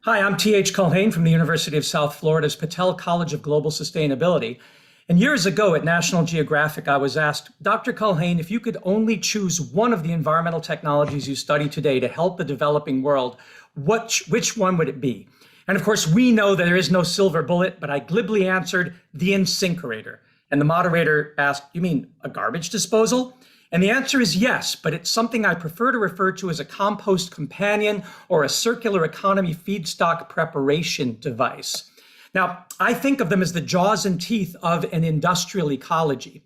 Hi, I'm T.H. Culhane from the University of South Florida's Patel College of Global Sustainability. And years ago at National Geographic, I was asked, Dr. Culhane, if you could only choose one of the environmental technologies you study today to help the developing world, which one would it be? And of course, we know that there is no silver bullet, but I glibly answered the incinerator. And the moderator asked, you mean a garbage disposal? And the answer is yes, but it's something I prefer to refer to as a compost companion or a circular economy feedstock preparation device. Now, I think of them as the jaws and teeth of an industrial ecology.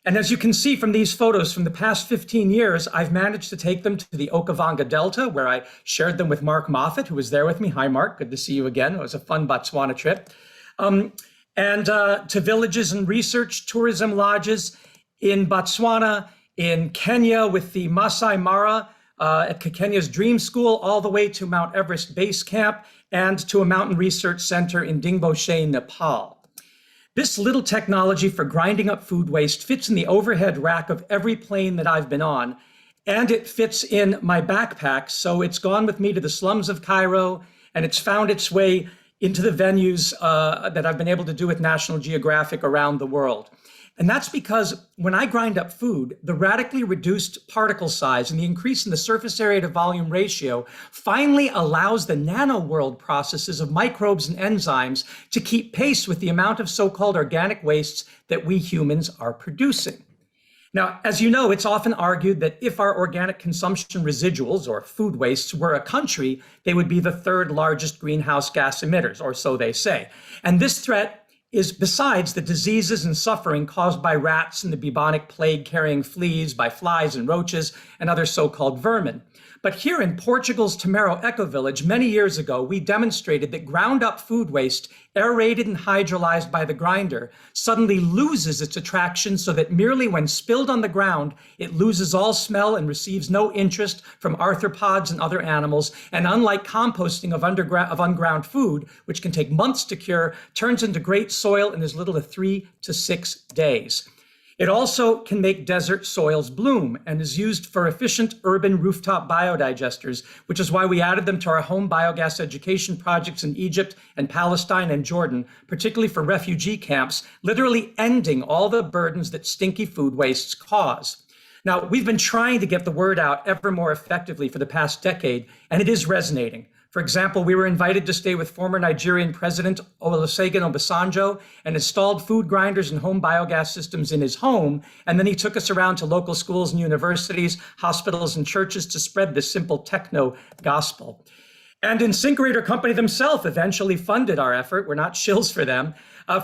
And as you can see from these photos from the past 15 years, I've managed to take them to the Okavango Delta, where I shared them with Mark Moffat, who was there with me. Hi, Mark. Good to see you again. It was a fun Botswana trip. And to villages and research tourism lodges in Botswana, in Kenya with the Masai Mara at Kenya's Dream School, all the way to Mount Everest Base Camp and to a mountain research center in Dingboshe, Nepal. This little technology for grinding up food waste fits in the overhead rack of every plane that I've been on, and it fits in my backpack, so it's gone with me to the slums of Cairo, and it's found its way into the venues that I've been able to do with National Geographic around the world. And that's because when I grind up food, the radically reduced particle size and the increase in the surface area to volume ratio finally allows the nanoworld processes of microbes and enzymes to keep pace with the amount of so-called organic wastes that we humans are producing. Now, as you know, it's often argued that if our organic consumption residuals or food wastes were a country, they would be the third largest greenhouse gas emitters, or so they say. And this threat is besides the diseases and suffering caused by rats and the bubonic plague carrying fleas, by flies and roaches and other so-called vermin. But here in Portugal's Tomero eco-village many years ago, we demonstrated that ground up food waste, aerated and hydrolyzed by the grinder, suddenly loses its attraction so that merely when spilled on the ground, it loses all smell and receives no interest from arthropods and other animals. And unlike composting of unground food, which can take months to cure, turns into great soil in as little as 3 to 6 days. It also can make desert soils bloom and is used for efficient urban rooftop biodigesters, which is why we added them to our home biogas education projects in Egypt and Palestine and Jordan, particularly for refugee camps, literally ending all the burdens that stinky food wastes cause. Now, we've been trying to get the word out ever more effectively for the past decade, and it is resonating. For example, we were invited to stay with former Nigerian President Olusegun Obasanjo and installed food grinders and home biogas systems in his home. And then he took us around to local schools and universities, hospitals and churches to spread this simple techno gospel. And Incinerator Company themselves eventually funded our effort. We're not shills for them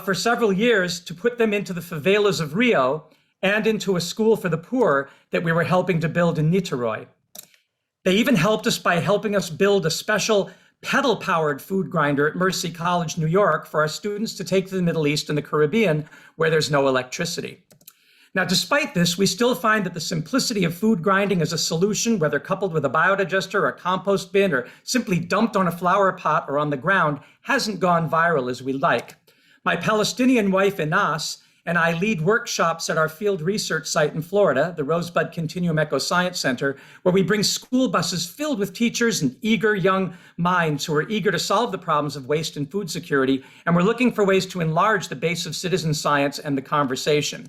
for several years to put them into the favelas of Rio and into a school for the poor that we were helping to build in Niterói. They even helped us by helping us build a special pedal-powered food grinder at Mercy College, New York, for our students to take to the Middle East and the Caribbean, where there's no electricity. Now, despite this, we still find that the simplicity of food grinding as a solution, whether coupled with a biodigester or a compost bin or simply dumped on a flower pot or on the ground, hasn't gone viral as we like. My Palestinian wife, Inas, and I lead workshops at our field research site in Florida, the Rosebud Continuum Eco Science Center, where we bring school buses filled with teachers and eager young minds who are eager to solve the problems of waste and food security. And we're looking for ways to enlarge the base of citizen science and the conversation.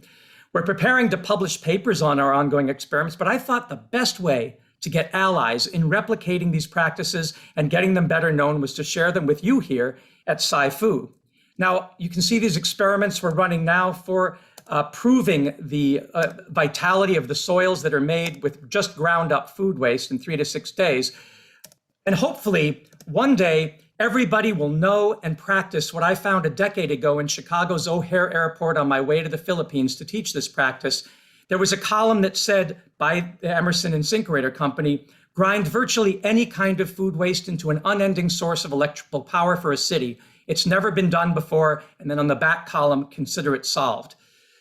We're preparing to publish papers on our ongoing experiments, but I thought the best way to get allies in replicating these practices and getting them better known was to share them with you here at SciFood. Now, you can see these experiments we're running now for proving the vitality of the soils that are made with just ground up food waste in 3 to 6 days. And hopefully, one day, everybody will know and practice what I found a decade ago in Chicago's O'Hare Airport on my way to the Philippines to teach this practice. There was a column that said by the Emerson Incinerator Company, grind virtually any kind of food waste into an unending source of electrical power for a city. It's never been done before. And then on the back column, consider it solved.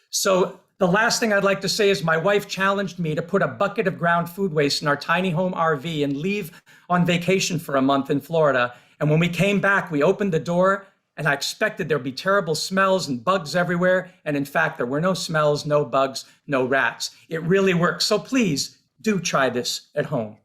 So the last thing I'd like to say is my wife challenged me to put a bucket of ground food waste in our tiny home RV and leave on vacation for a month in Florida. And when we came back, we opened the door and I expected there'd be terrible smells and bugs everywhere. And in fact, there were no smells, no bugs, no rats. It really works. So please do try this at home.